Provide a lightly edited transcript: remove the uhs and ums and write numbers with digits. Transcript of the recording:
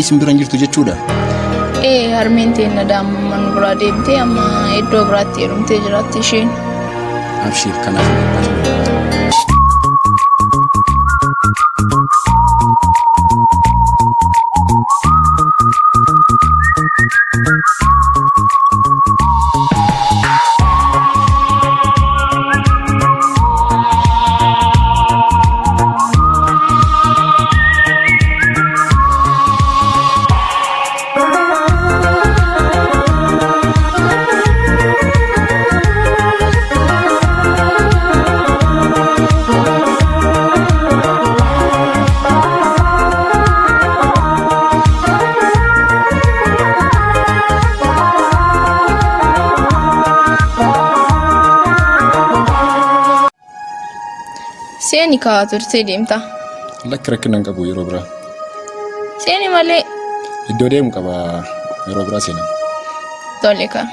Simbiraan jirtu jechuudha. Harmeentiin daa'imman biraa deemtee amma iddoo biraatti heerumtee jiraatti isheen. Abshiir kanaaf. Seeni kaa turtee deemta. Lakki rakkinaan qabu yeroo biraa. Seeni malee. Iddoo deemu qaba yeroo biraa seena. Tole kaa.